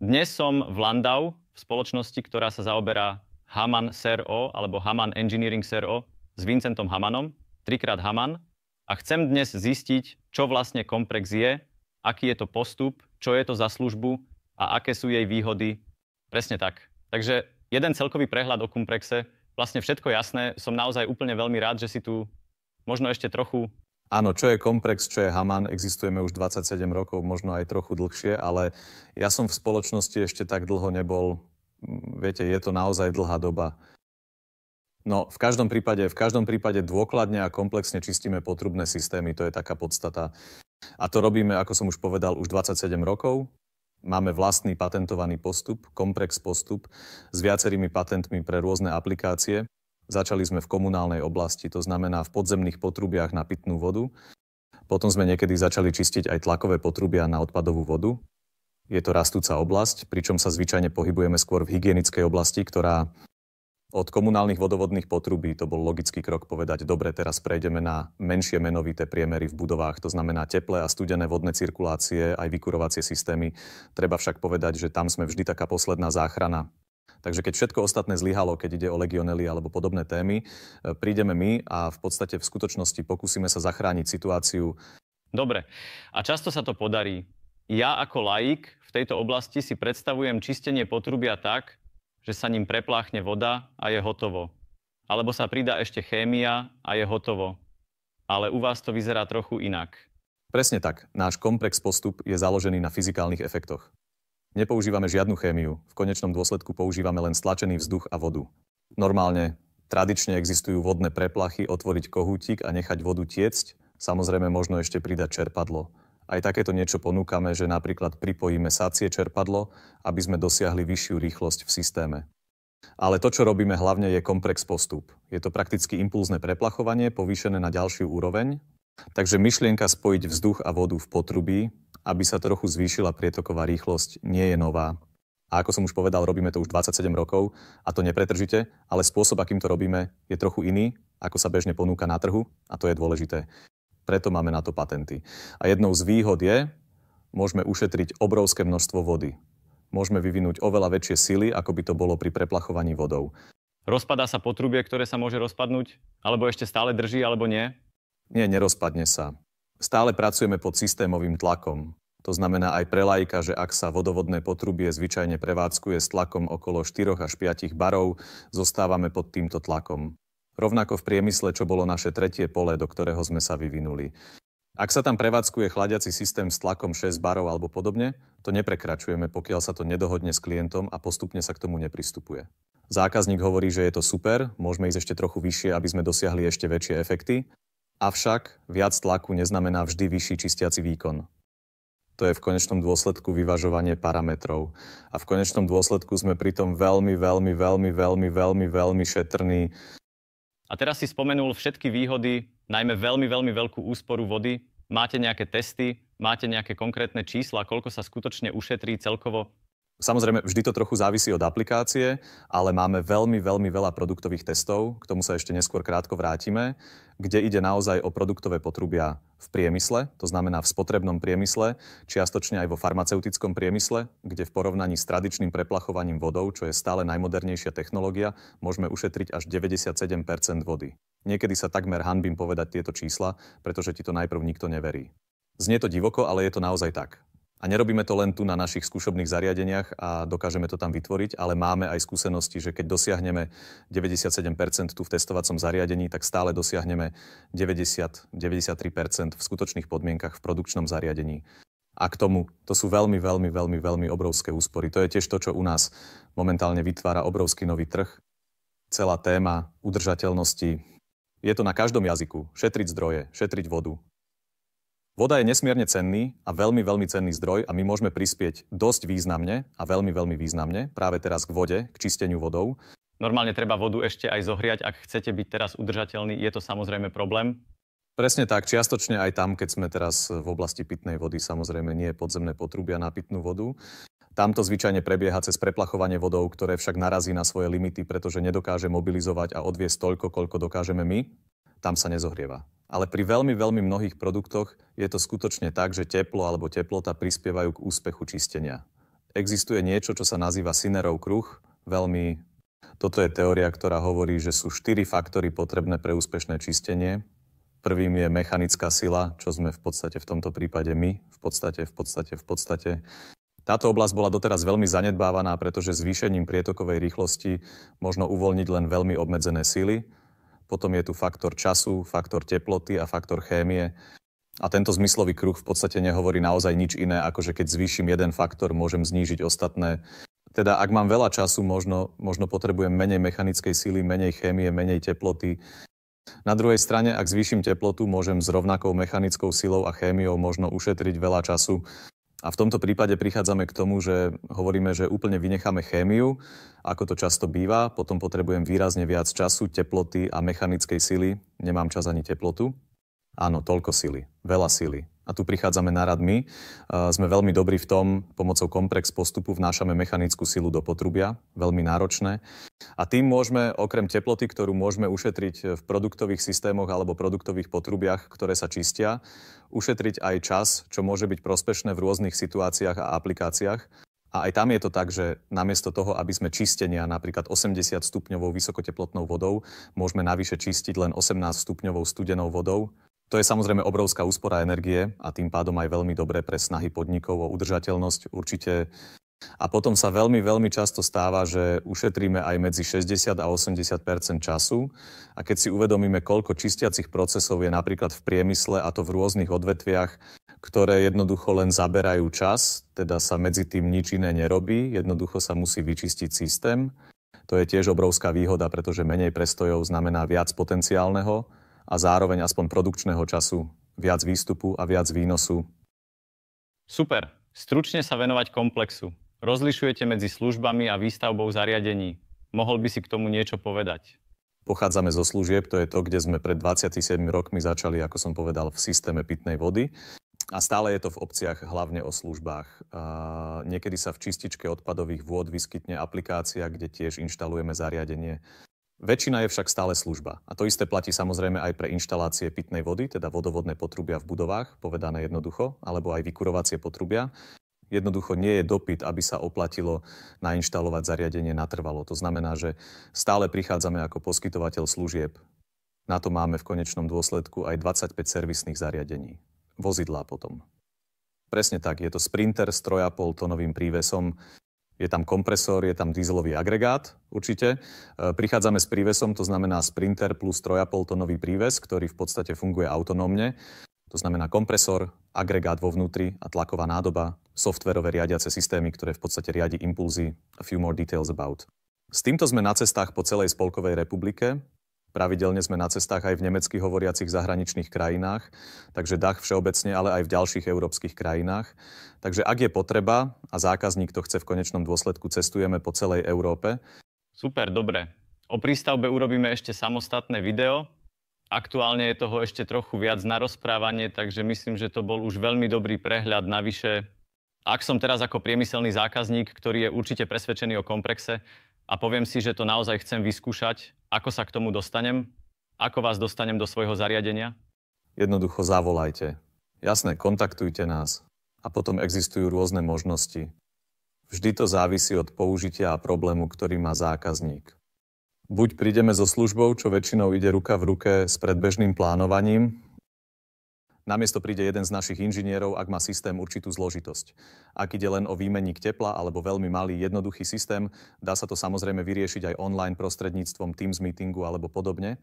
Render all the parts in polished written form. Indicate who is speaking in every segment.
Speaker 1: Dnes som v Landau, v spoločnosti, ktorá sa zaoberá Hamann SRO alebo Hamann Engineering SRO s Vincentom Hamanom, 3x Hamann. A chcem dnes zistiť, čo vlastne Comprex je, aký je to postup, čo je to za službu a aké sú jej výhody. Presne tak. Takže jeden celkový prehľad o Comprexe, vlastne všetko jasné. Som naozaj úplne veľmi rád, že si tu možno ešte trochu...
Speaker 2: Áno, čo je Comprex, čo je Hamann, existujeme už 27 rokov, možno aj trochu dlhšie, ale ja som v spoločnosti ešte tak dlho nebol. Viete, je to naozaj dlhá doba. No, v každom prípade dôkladne a komplexne čistíme potrubné systémy, to je taká podstata. A to robíme, ako som už povedal, už 27 rokov. Máme vlastný patentovaný postup, Comprex postup, s viacerými patentmi pre rôzne aplikácie. Začali sme v komunálnej oblasti, to znamená v podzemných potrubiach na pitnú vodu. Potom sme niekedy začali čistiť aj tlakové potrubia na odpadovú vodu. Je to rastúca oblasť, pričom sa zvyčajne pohybujeme skôr v hygienickej oblasti, ktorá od komunálnych vodovodných potrubí, to bol logický krok povedať, dobre, teraz prejdeme na menšie menovité priemery v budovách, to znamená teplé a studené vodné cirkulácie, aj vykurovacie systémy. Treba však povedať, že tam sme vždy taká posledná záchrana. Takže keď všetko ostatné zlyhalo, keď ide o legionely alebo podobné témy, prídeme my a v podstate v skutočnosti pokúsime sa zachrániť situáciu.
Speaker 1: Dobre. A často sa to podarí. Ja ako laik v tejto oblasti si predstavujem čistenie potrubia tak, že sa ním prepláchne voda a je hotovo. Alebo sa pridá ešte chémia a je hotovo. Ale u vás to vyzerá trochu inak.
Speaker 2: Presne tak. Náš Comprex postup je založený na fyzikálnych efektoch. Nepoužívame žiadnu chémiu. V konečnom dôsledku používame len stlačený vzduch a vodu. Normálne, tradične existujú vodné preplachy, otvoriť kohútik a nechať vodu tiecť. Samozrejme možno ešte pridať čerpadlo. Aj takéto niečo ponúkame, že napríklad pripojíme sacie čerpadlo, aby sme dosiahli vyššiu rýchlosť v systéme. Ale to, čo robíme hlavne, je Comprex postup. Je to prakticky impulzné preplachovanie povýšené na ďalšiu úroveň. Takže myšlienka spojiť vzduch a vodu v potrubí, aby sa trochu zvýšila prietoková rýchlosť, nie je nová. A ako som už povedal, robíme to už 27 rokov a to nepretržite, ale spôsob, akým to robíme, je trochu iný, ako sa bežne ponúka na trhu a to je dôležité. Preto máme na to patenty. A jednou z výhod je, môžeme ušetriť obrovské množstvo vody. Môžeme vyvinúť oveľa väčšie sily, ako by to bolo pri preplachovaní vodou.
Speaker 1: Rozpadá sa potrubie, ktoré sa môže rozpadnúť? Alebo ešte stále drží, alebo nie?
Speaker 2: Nie, nerozpadne sa. Stále pracujeme pod systémovým tlakom. To znamená aj pre laika, že ak sa vodovodné potrubie zvyčajne prevádzkuje s tlakom okolo 4 až 5 barov, zostávame pod týmto tlakom. Rovnako v priemysle, čo bolo naše tretie pole, do ktorého sme sa vyvinuli. Ak sa tam prevádzkuje chladiaci systém s tlakom 6 barov alebo podobne, to neprekračujeme, pokiaľ sa to nedohodne s klientom a postupne sa k tomu nepristupuje. Zákazník hovorí, že je to super, môžeme ísť ešte trochu vyššie, aby sme dosiahli ešte väčšie efekty, avšak viac tlaku neznamená vždy vyšší čistiaci výkon. To je v konečnom dôsledku vyvažovanie parametrov. A v konečnom dôsledku sme pritom veľmi šetrní.
Speaker 1: A teraz si spomenul všetky výhody, najmä veľmi veľkú úsporu vody. Máte nejaké testy, máte nejaké konkrétne čísla, koľko sa skutočne ušetrí celkovo?
Speaker 2: Samozrejme, vždy to trochu závisí od aplikácie, ale máme veľmi veľa produktových testov, k tomu sa ešte neskôr krátko vrátime, kde ide naozaj o produktové potrubia v priemysle, to znamená v spotrebnom priemysle, čiastočne aj vo farmaceutickom priemysle, kde v porovnaní s tradičným preplachovaním vodou, čo je stále najmodernejšia technológia, môžeme ušetriť až 97% vody. Niekedy sa takmer hanbím povedať tieto čísla, pretože ti to najprv nikto neverí. Znie to divoko, ale je to naozaj tak. A nerobíme to len tu na našich skúšobných zariadeniach a dokážeme to tam vytvoriť, ale máme aj skúsenosti, že keď dosiahneme 97% tu v testovacom zariadení, tak stále dosiahneme 90-93% v skutočných podmienkach v produkčnom zariadení. A k tomu, to sú veľmi obrovské úspory. To je tiež to, čo u nás momentálne vytvára obrovský nový trh. Celá téma udržateľnosti. Je to na každom jazyku. Šetriť zdroje, šetriť vodu. Voda je nesmierne cenný a veľmi cenný zdroj a my môžeme prispieť dosť významne a veľmi významne práve teraz k vode, k čisteniu vodou.
Speaker 1: Normálne treba vodu ešte aj zohriať, ak chcete byť teraz udržateľný, je to samozrejme problém.
Speaker 2: Presne tak, čiastočne aj tam, keď sme teraz v oblasti pitnej vody, samozrejme nie podzemné potrubia na pitnú vodu. Tam to zvyčajne prebieha cez preplachovanie vodou, ktoré však narazí na svoje limity, pretože nedokáže mobilizovať a odviesť toľko, koľko dokážeme my. Tam sa nezohrieva. Ale pri veľmi mnohých produktoch je to skutočne tak, že teplo alebo teplota prispievajú k úspechu čistenia. Existuje niečo, čo sa nazýva Sinnerov kruh. Toto je teória, ktorá hovorí, že sú 4 faktory potrebné pre úspešné čistenie. Prvým je mechanická sila, čo sme v podstate v tomto prípade my. V podstate. Táto oblasť bola doteraz veľmi zanedbávaná, pretože zvýšením prietokovej rýchlosti možno uvoľniť len veľmi obmedzené sily. Potom je tu faktor času, faktor teploty a faktor chémie. A tento zmyslový kruh v podstate nehovorí naozaj nič iné, ako že keď zvýšim jeden faktor, môžem znížiť ostatné. Teda ak mám veľa času, možno potrebujem menej mechanickej síly, menej chémie, menej teploty. Na druhej strane, ak zvýšim teplotu, môžem s rovnakou mechanickou silou a chémiou možno ušetriť veľa času. A v tomto prípade prichádzame k tomu, že hovoríme, že úplne vynecháme chémiu, ako to často býva, potom potrebujem výrazne viac času, teploty a mechanickej sily. Nemám čas ani teplotu. Áno, toľko sily, veľa sily. A tu prichádzame na rad my. Sme veľmi dobrí v tom, pomocou komplex postupu vnášame mechanickú silu do potrubia, veľmi náročné. A tým môžeme, okrem teploty, ktorú môžeme ušetriť v produktových systémoch alebo produktových potrubiach, ktoré sa čistia, ušetriť aj čas, čo môže byť prospešné v rôznych situáciách a aplikáciách. A aj tam je to tak, že namiesto toho, aby sme čistenia napríklad 80 stupňovou vysokoteplotnou vodou, môžeme navyše čistiť len 18 stupňovou studenou vodou. To je samozrejme obrovská úspora energie a tým pádom aj veľmi dobré pre snahy podnikov o udržateľnosť určite. A potom sa veľmi, veľmi často stáva, že ušetríme aj medzi 60 a 80% času. A keď si uvedomíme, koľko čistiacich procesov je napríklad v priemysle, a to v rôznych odvetviach, ktoré jednoducho len zaberajú čas, teda sa medzi tým nič iné nerobí, jednoducho sa musí vyčistiť systém. To je tiež obrovská výhoda, pretože menej prestojov znamená viac potenciálneho a zároveň aspoň produkčného času, viac výstupu a viac výnosu.
Speaker 1: Super. Stručne sa venovať komplexu. Rozlišujete medzi službami a výstavbou zariadení. Mohol by si k tomu niečo povedať?
Speaker 2: Pochádzame zo služieb, to je to, kde sme pred 27 rokmi začali, ako som povedal, v systéme pitnej vody. A stále je to v obciach hlavne o službách. Niekedy sa v čističke odpadových vôd vyskytne aplikácia, kde tiež inštalujeme zariadenie. Väčšina je však stále služba. A to isté platí samozrejme aj pre inštalácie pitnej vody, teda vodovodné potrubia v budovách, povedané jednoducho, alebo aj vykurovacie potrubia. Jednoducho nie je dopyt, aby sa oplatilo nainštalovať zariadenie natrvalo. To znamená, že stále prichádzame ako poskytovateľ služieb. Na to máme v konečnom dôsledku aj 25 servisných zariadení. Vozidlá potom. Presne tak, je to Sprinter s 3,5 tonovým prívesom. Je tam kompresor, je tam dieselový agregát, určite. Prichádzame s prívesom, to znamená Sprinter plus 3,5 tonový príves, ktorý v podstate funguje autonómne. To znamená kompresor, agregát vo vnútri a tlaková nádoba, softverové riadiace systémy, ktoré v podstate riadi impulzy. A few more details about. S týmto sme na cestách po celej Spolkovej republike. Pravidelne sme na cestách aj v nemecky hovoriacich zahraničných krajinách, takže DACH všeobecne, ale aj v ďalších európskych krajinách. Takže ak je potreba a zákazník to chce v konečnom dôsledku, cestujeme po celej Európe.
Speaker 1: Super, dobre. O prístavbe urobíme ešte samostatné video. Aktuálne je toho ešte trochu viac na rozprávanie, takže myslím, že to bol už veľmi dobrý prehľad. Navyše, ak som teraz ako priemyselný zákazník, ktorý je určite presvedčený o komplexe, a poviem si, že to naozaj chcem vyskúšať, ako sa k tomu dostanem? Ako vás dostanem do svojho zariadenia?
Speaker 2: Jednoducho zavolajte. Jasné, kontaktujte nás. A potom existujú rôzne možnosti. Vždy to závisí od použitia a problému, ktorý má zákazník. Buď prídeme so službou, čo väčšinou ide ruka v ruke s predbežným plánovaním. Namiesto príde jeden z našich inžinierov, ak má systém určitú zložitosť. Ak ide len o výmenník tepla alebo veľmi malý, jednoduchý systém, dá sa to samozrejme vyriešiť aj online prostredníctvom Teams meetingu alebo podobne.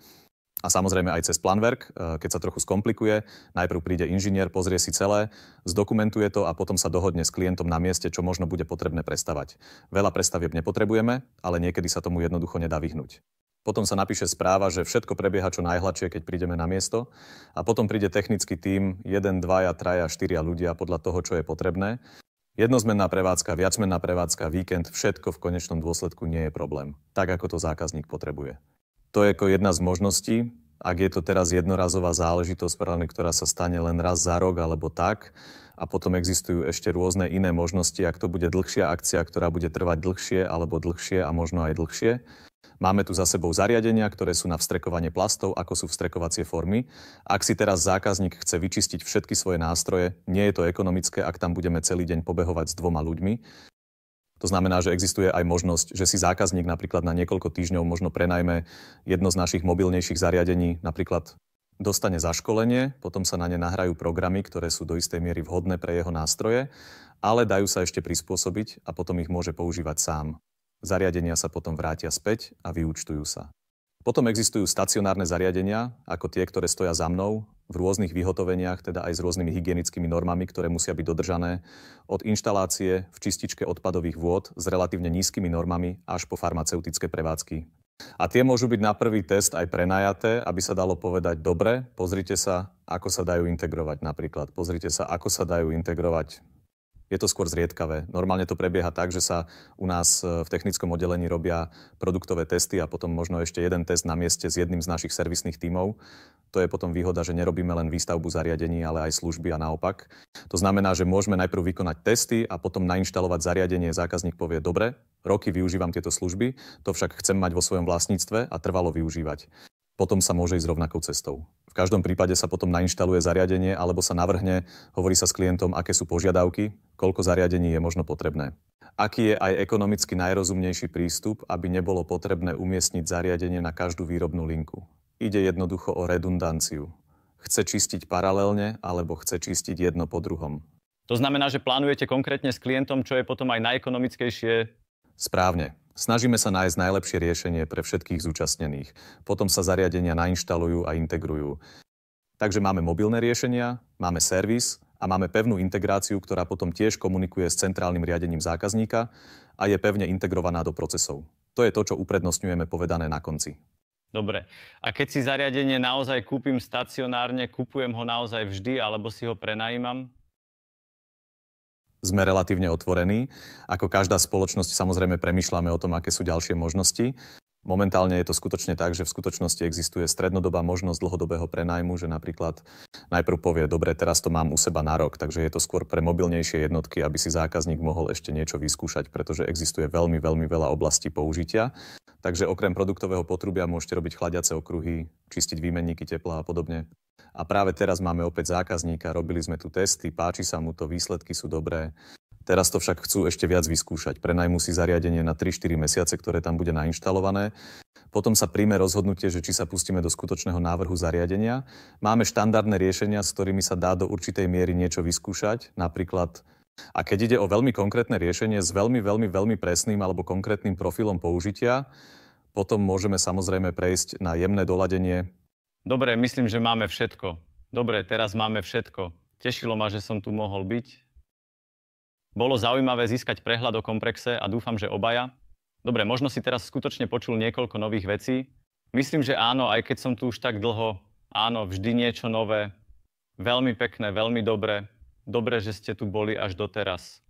Speaker 2: A samozrejme aj cez Planwerk, keď sa trochu skomplikuje. Najprv príde inžinier, pozrie si celé, zdokumentuje to a potom sa dohodne s klientom na mieste, čo možno bude potrebné prestavať. Veľa prestavieb nepotrebujeme, ale niekedy sa tomu jednoducho nedá vyhnúť. Potom sa napíše správa, že všetko prebieha čo najhladšie, keď prídeme na miesto. A potom príde technický tím, 1, 2, 3, 4 ľudia podľa toho, čo je potrebné. Jednosmenná prevádzka, viacmenná prevádzka, víkend, všetko v konečnom dôsledku nie je problém. Tak, ako to zákazník potrebuje. To je ako jedna z možností. Ak je to teraz jednorazová záležitosť, ktorá sa stane len raz za rok alebo tak, a potom existujú ešte rôzne iné možnosti, ak to bude dlhšia akcia, ktorá bude trvať dlhšie alebo dlhšie a možno aj dlhšie. Máme tu za sebou zariadenia, ktoré sú na vstrekovanie plastov, ako sú vstrekovacie formy. Ak si teraz zákazník chce vyčistiť všetky svoje nástroje, nie je to ekonomické, ak tam budeme celý deň pobehovať s 2 ľuďmi. To znamená, že existuje aj možnosť, že si zákazník napríklad na niekoľko týždňov možno prenajme jedno z našich mobilnejších zariadení, napríklad dostane zaškolenie, potom sa na ne nahrajú programy, ktoré sú do istej miery vhodné pre jeho nástroje, ale dajú sa ešte prispôsobiť a potom ich môže používať sám. Zariadenia sa potom vrátia späť a vyúčtujú sa. Potom existujú stacionárne zariadenia, ako tie, ktoré stoja za mnou, v rôznych vyhotoveniach, teda aj s rôznymi hygienickými normami, ktoré musia byť dodržané, od inštalácie v čističke odpadových vôd s relatívne nízkymi normami až po farmaceutické prevádzky. A tie môžu byť na prvý test aj prenajaté, aby sa dalo povedať, dobre, pozrite sa, ako sa dajú integrovať napríklad. Pozrite sa, ako sa dajú integrovať. Je to skôr zriedkavé. Normálne to prebieha tak, že sa u nás v technickom oddelení robia produktové testy a potom možno ešte jeden test na mieste s jedným z našich servisných tímov. To je potom výhoda, že nerobíme len výstavbu zariadení, ale aj služby a naopak. To znamená, že môžeme najprv vykonať testy a potom nainštalovať zariadenie. Zákazník povie, dobre, roky využívam tieto služby, to však chcem mať vo svojom vlastníctve a trvalo využívať. Potom sa môže ísť rovnakou cestou. V každom prípade sa potom nainštaluje zariadenie alebo sa navrhne, hovorí sa s klientom, aké sú požiadavky, koľko zariadení je možno potrebné. Aký je aj ekonomicky najrozumnejší prístup, aby nebolo potrebné umiestniť zariadenie na každú výrobnú linku. Ide jednoducho o redundanciu. Chce čistiť paralelne alebo chce čistiť jedno po druhom.
Speaker 1: To znamená, že plánujete konkrétne s klientom, čo je potom aj najekonomickejšie?
Speaker 2: Správne. Snažíme sa nájsť najlepšie riešenie pre všetkých zúčastnených. Potom sa zariadenia nainštalujú a integrujú. Takže máme mobilné riešenia, máme servis a máme pevnú integráciu, ktorá potom tiež komunikuje s centrálnym riadením zákazníka a je pevne integrovaná do procesov. To je to, čo uprednostňujeme povedané na konci.
Speaker 1: Dobre. A keď si zariadenie naozaj kúpim stacionárne, kupujem ho naozaj vždy alebo si ho prenajímam?
Speaker 2: Sme relatívne otvorení. Ako každá spoločnosť samozrejme premýšľame o tom, aké sú ďalšie možnosti. Momentálne je to skutočne tak, že v skutočnosti existuje strednodobá možnosť dlhodobého prenájmu, že napríklad najprv povie, dobre, teraz to mám u seba na rok, takže je to skôr pre mobilnejšie jednotky, aby si zákazník mohol ešte niečo vyskúšať, pretože existuje veľmi, veľmi veľa oblastí použitia. Takže okrem produktového potrubia môžete robiť chladiace okruhy, čistiť výmenníky tepla a podobne. A práve teraz máme opäť zákazníka, robili sme tu testy, páči sa mu to, výsledky sú dobré. Teraz to však chcú ešte viac vyskúšať. Prenajmú si zariadenie na 3-4 mesiace, ktoré tam bude nainštalované. Potom sa príjme rozhodnutie, že či sa pustíme do skutočného návrhu zariadenia. Máme štandardné riešenia, s ktorými sa dá do určitej miery niečo vyskúšať. Napríklad, a keď ide o veľmi konkrétne riešenie s veľmi presným alebo konkrétnym profilom použitia, potom môžeme samozrejme prejsť na jemné doladenie.
Speaker 1: Dobre, myslím, že máme všetko. Dobre, teraz máme všetko. Tešilo ma, že som tu mohol byť. Bolo zaujímavé získať prehľad o Comprexe a dúfam, že obaja. Dobre, možno si teraz skutočne počul niekoľko nových vecí. Myslím, že áno, aj keď som tu už tak dlho. Áno, vždy niečo nové. Veľmi pekné, veľmi dobré. Dobre, že ste tu boli až doteraz.